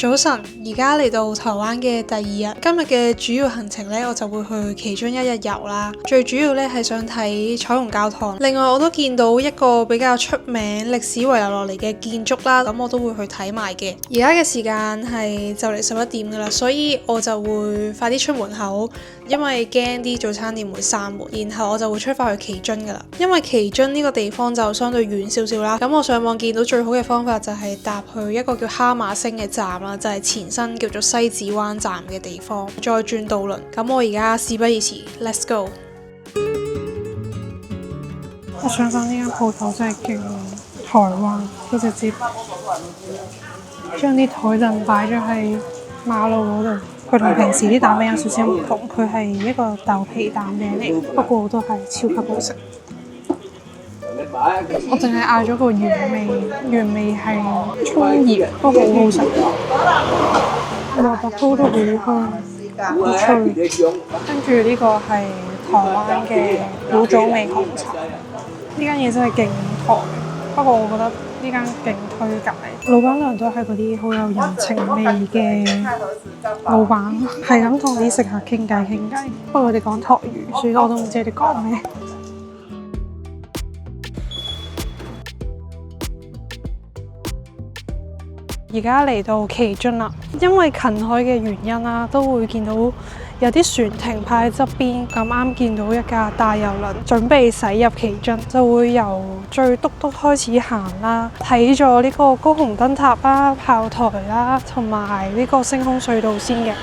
早晨，而家嚟到台灣嘅第2日，今日嘅主要行程呢，我就會去其中一日遊啦。最主要呢係想睇彩虹教堂，另外我都見到一個比較出名歷史遺留落嚟嘅建築啦，咁我都會去睇埋嘅。而家嘅時間係就嚟11點噶啦，所以我就會快啲出門口，因為驚啲早餐店會閂門，然後我就會出發去旗津噶啦。因為旗津呢個地方就相對遠少少啦，咁我上網見到最好嘅方法就係搭去一個叫哈馬星嘅站啦，就係前身叫做西子灣站嘅地方，再轉渡輪。咁我而家事不宜遲 ，Let's go！ 我想講呢間鋪頭真係勁台灣，佢直接將啲台凳擺咗喺馬路嗰度。佢同平時啲蛋餅有少少唔同，佢係一個豆皮蛋餅嚟，不過都係超級好食。我淨係嗌咗個原味係葱鹽，都好好食。蘿蔔糕都好香，好脆。跟住呢個係台灣嘅古早味紅茶，呢間嘢真係勁台，不過我覺得呢間勁推介。老闆娘都係嗰啲好有人情味嘅老闆，係咁同啲食客傾偈。不過佢哋講台語，所以我都唔知佢哋講咩。而家嚟到旗津啦，因為近海嘅原因啦，都會見到有啲船停泊喺側邊。咁啱見到一架大郵輪準備駛入旗津，就會由最篤篤開始行啦，睇咗呢個高雄燈塔啦、炮台啦，同埋呢個星空隧道先嘅。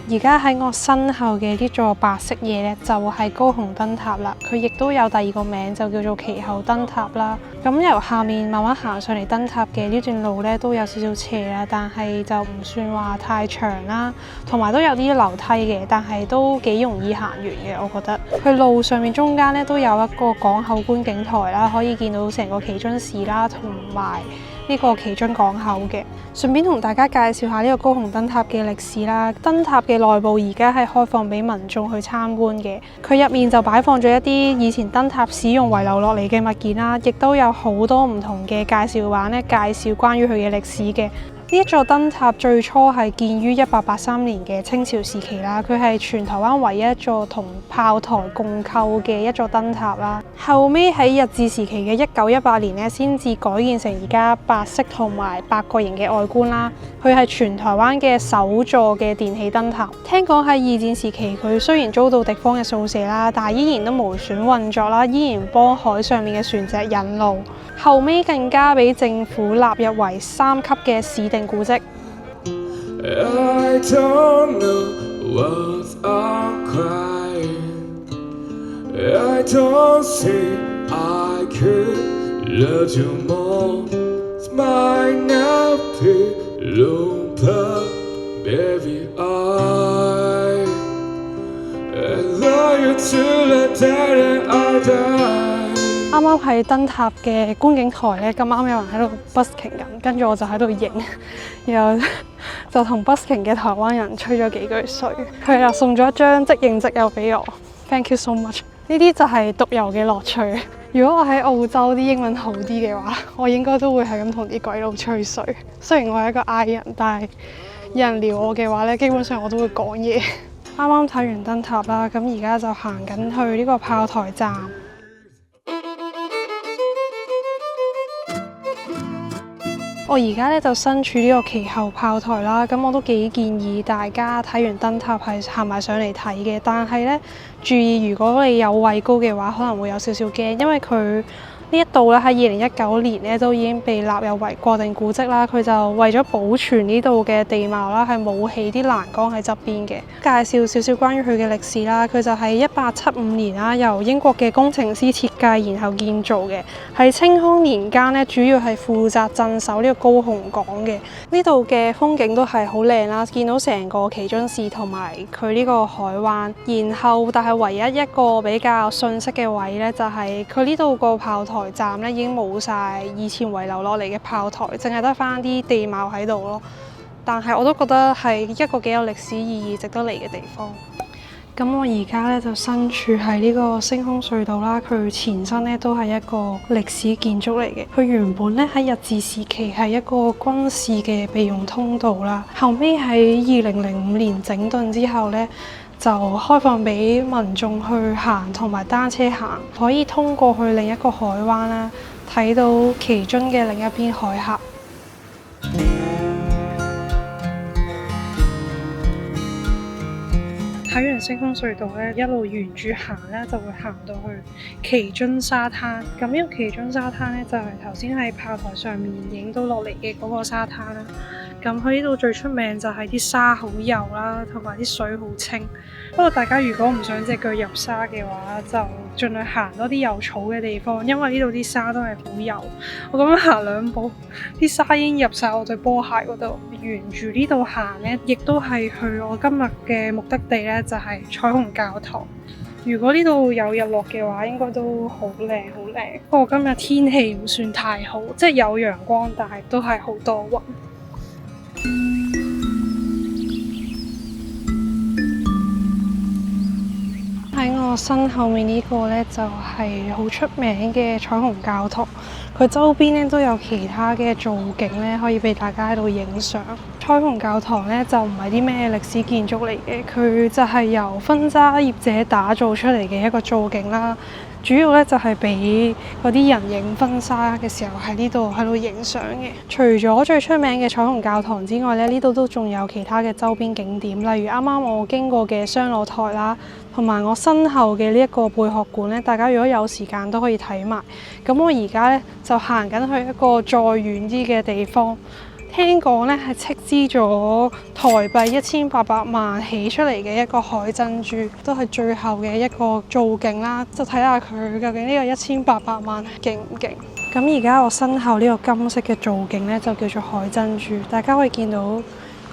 而家喺我身後嘅呢座白色嘢呢，就係高雄燈塔啦。佢亦都有第二個名，就叫做其後燈塔啦。咁由下面慢慢行上嚟燈塔嘅呢段路呢，都有少少斜啦，但係就唔算話太長啦。同埋都有啲樓梯嘅，但係都幾容易行完嘅，我覺得。佢路上面中間呢，都有一個港口觀景台啦，可以見到成個旗津市啦，同埋呢個旗津港口嘅。順便同大家介紹下呢個高雄燈塔嘅歷史啦。燈塔嘅內部而家係開放俾民眾去參觀嘅。佢入面就擺放咗一啲以前燈塔使用遺留落嚟嘅物件啦，亦都有好多唔同嘅介紹版咧，介紹關於佢嘅歷史嘅。呢一座燈塔最初係建於1883年嘅清朝時期啦，佢係全台灣唯一一座同炮台共構嘅一座燈塔啦。後尾喺日治時期嘅1918年咧，先至改建成而家白色同埋八角形嘅外觀啦。佢係全台灣嘅首座嘅電氣燈塔。聽講喺二戰時期，佢雖然遭到敵方嘅掃射啦，但係依然都無損運作啦，依然幫海上面嘅船隻引路。後尾更加俾政府納入為3級嘅市定古蹟。I don't know what I'm crying. I don't think I could love you more. It's my now pillow plug, baby. I love you till the day that I die.啱啱喺燈塔嘅觀景台咧，咁啱有人喺度 busking 緊，跟住我就喺度影，然後就同 busking 嘅台灣人吹咗幾句水，佢又送咗一張即影即有俾我 ，thank you so much。呢啲就係獨遊嘅樂趣。如果我喺澳洲啲英文好啲嘅話，我應該都會係咁同啲鬼佬吹水。雖然我係一個 I 人，但係有人撩我嘅話咧，基本上我都會講嘢。啱啱睇完燈塔啦，咁而家就行緊去呢個炮台站。我而家咧就身處呢個旗後炮台啦，咁我都幾建議大家睇完燈塔係行埋上嚟睇嘅，但係咧注意，如果你有畏高嘅話，可能會有少少驚，因為佢呢一度咧喺2019年咧都已經被納入為國定古蹟啦。佢就為咗保存呢度嘅地貌啦，係冇起啲欄杆喺側邊嘅。介紹少少關於佢嘅歷史啦，佢就係1875年啦，由英國嘅工程師設計，然後建造嘅。喺清康年間咧，主要係負責鎮守呢個高雄港嘅。呢度嘅風景都係好靚啦，見到成個旗津市同埋佢呢個海灣。然後但係唯一一個比較遜色嘅位咧，就係佢呢度個炮台站咧已經冇晒以前遺留落嚟嘅炮台，淨係得翻啲地貌喺度咯。但係我都覺得係一個幾有歷史意義、值得嚟嘅地方。咁我而家咧就身處喺呢個星空隧道啦，佢前身咧都係一個歷史建築嚟嘅。佢原本咧喺日治時期係一個軍事嘅備用通道啦，後尾喺2005年整頓之後咧，就開放俾民眾去行同埋單車行，可以通過去另一個海灣啦，睇到旗津嘅另一邊海峽。睇完星空隧道咧，一路沿住行咧，就會行到去旗津沙灘。咁呢個旗津沙灘咧，就係頭先喺炮台上面影到落嚟嘅嗰個沙灘啦。咁佢呢度最出名就係啲沙好幼啦，同埋啲水好清。不過大家如果唔想隻腳入沙嘅話，就盡量行多啲有草嘅地方，因為呢度啲沙都係好幼。我咁樣行2步，啲沙已經入晒我對波鞋嗰度。沿住呢度行呢，亦都係去我今日嘅目的地呢，就係彩虹教堂。如果呢度有日落嘅話，應該都好靚好靚。不過今日天氣唔算太好，即係有陽光，但係都係好多雲。喺我身後面呢個呢，就係好出名嘅彩虹教堂，佢周邊呢都有其他嘅造景呢，可以俾大家喺度影相。彩虹教堂呢，就唔係啲咩歷史建築嚟嘅，佢就係由分渣業者打造出嚟嘅一個造景啦。主要咧就係俾嗰啲人影婚紗嘅時候喺度影相嘅。除咗最出名嘅彩虹教堂之外咧，呢度都仲有其他嘅周邊景點，例如啱啱我經過嘅雙露台啦，同埋我身後嘅呢一個貝殼館咧，大家如果有時間都可以睇埋。咁我而家咧就行緊去一個再遠啲嘅地方。聽講咧係斥資咗台幣1800萬起出嚟嘅一個海珍珠，都係最後嘅一個造景啦。就睇下佢究竟呢個1800萬勁唔勁？咁而家我身後呢個金色嘅造景咧就叫做海珍珠，大家可以見到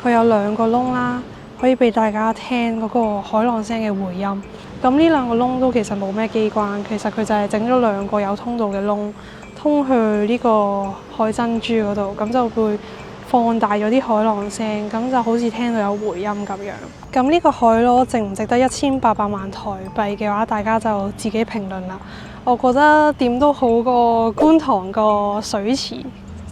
佢有2個窿啦，可以俾大家聽嗰個海浪聲嘅回音。咁呢2個窿都其實冇咩機關，其實佢就係整咗2個有通道嘅窿，通去呢個海珍珠嗰度，咁就會放大咗啲海浪聲，咁就好似聽到有回音咁樣。咁呢個海螺值唔值得1800萬台幣嘅話，大家就自己評論啦。我覺得點都好過觀塘個水池，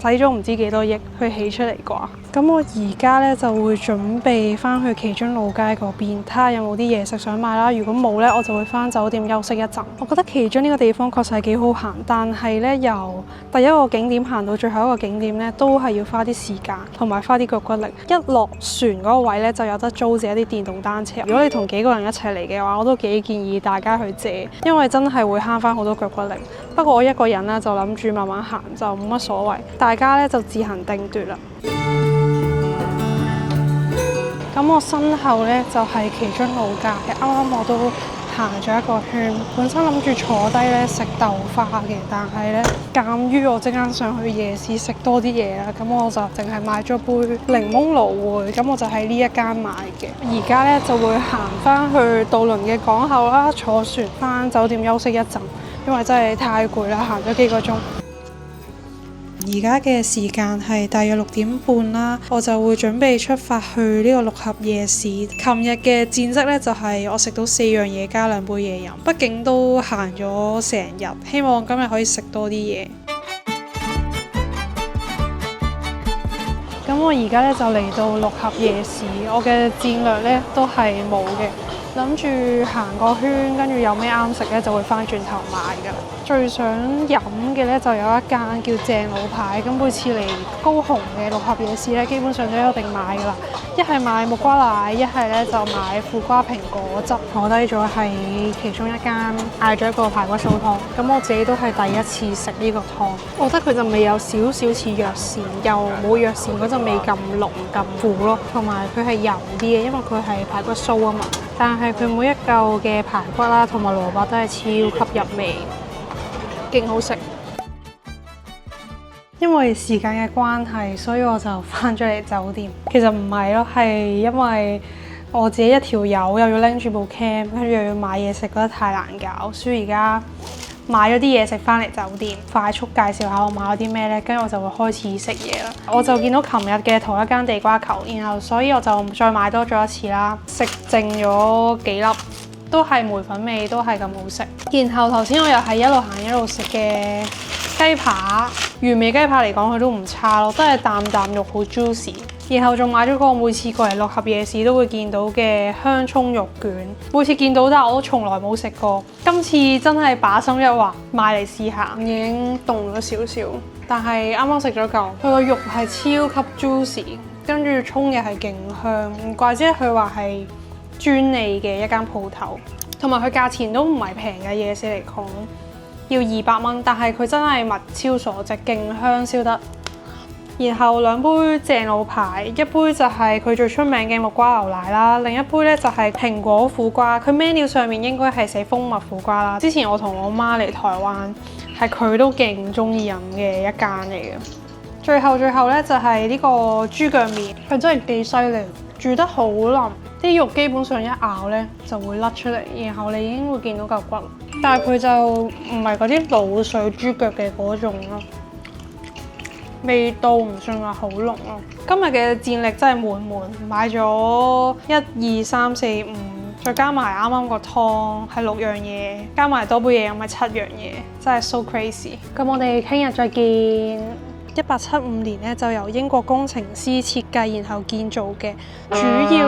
使咗唔知幾多億去起出嚟啩。咁我而家咧就會準備翻去旗津路街嗰邊，睇下有冇啲嘢食想買啦。如果冇咧，我就會翻酒店休息一陣。我覺得旗津呢個地方確實係幾好行，但係咧由第一個景點行到最後一個景點咧，都係要花啲時間同埋花啲腳骨力。一落船嗰個位咧就有得租借一啲電動單車。如果你同幾個人一齊嚟嘅話，我都幾建議大家去借，因為真係會慳翻好多腳骨力。不過我一個人咧就諗住慢慢行，就冇乜所謂。大家咧就自行定奪啦。咁我身後咧就係旗津路街，啱啱我都行咗一個圈。本身諗住坐低咧食豆花嘅，但係咧鑑於我即刻上去夜市食多啲嘢啦，咁我就淨係買咗杯檸檬蘆薈，咁我就喺呢一間買嘅。而家咧就會行翻去渡輪嘅港口啦，坐船翻酒店休息一陣，因為真係太攰啦，行咗幾個鐘。而家嘅時間係大約6點半啦，我就會準備出發去呢個六合夜市。琴日嘅戰績呢，就係我食到4樣嘢加2杯嘢飲，畢竟都行咗成日，希望今日可以食多啲嘢。咁我而家呢，就嚟到六合夜市，我嘅戰略呢，都係冇嘅。諗住行個圈，跟住有咩啱食咧，就會翻轉頭買㗎。最想飲嘅咧，就有一間叫正老牌。咁每次嚟高雄嘅六合夜市咧，基本上都一定買㗎啦。一係買木瓜奶，一係咧就買苦瓜蘋果汁。坐低咗喺其中一間，嗌咗一個排骨酥湯。咁我自己都係第一次食呢個湯，我覺得佢陣味有少少似藥膳，又冇藥膳嗰陣味咁濃咁苦咯。同埋佢係油啲嘅，因為佢係排骨酥啊嘛。但係佢每一嚿嘅排骨啦，同埋蘿蔔都係超級入味，勁好食。因為時間嘅關係，所以我就翻咗嚟酒店。其實唔係咯，係因為我自己一條友又要拎住部 cam，跟住又要買嘢食，覺得太難搞，所以而家買咗啲嘢食翻嚟酒店，快速介紹下我買咗啲咩呢？跟住我就會開始食嘢啦。我就見到琴日嘅同一間地瓜球，然後所以我就再買多咗一次啦，食剩咗幾粒。都係梅粉味，都係咁好食。然後頭先我又係一路行一路食嘅雞扒，原味雞扒嚟講佢都唔差咯，都係啖啖肉好 juicy。然後仲買咗個每次過嚟六合夜市都會見到嘅香葱肉卷，每次見到但係我都從來冇食過。今次真係把心一橫買嚟試下，已經凍咗少少，但係啱啱食咗嚿，佢個肉係超級 juicy， 跟住葱又係勁香，唔怪之佢話係專利嘅一間鋪頭，同埋佢價錢都唔係平嘅，夜市嚟講要200蚊，但係佢真係物超所值，勁香燒得。然後2杯正老牌，一杯就係佢最出名嘅木瓜牛奶啦，另一杯咧就係蘋果苦瓜。佢 menu 上面應該係寫蜂蜜苦瓜啦。之前我同我媽嚟台灣，係佢都勁中意飲嘅一間嚟嘅。最後咧就係呢個豬腳麵，佢真係幾犀利，煮得好腍，啲肉基本上一咬咧就會甩出嚟，然後你已經會見到嚿骨，但係佢就唔係嗰啲滷水豬腳嘅嗰種咯。味道唔算話好濃咯。今日嘅戰力真係滿滿，買咗1、2、3、4、5，再加埋啱啱個湯係6樣嘢，加埋多杯嘢飲係7樣嘢，真係 so crazy。咁我哋聽日再見。1875年咧就由英國工程師設計然後建造嘅，主要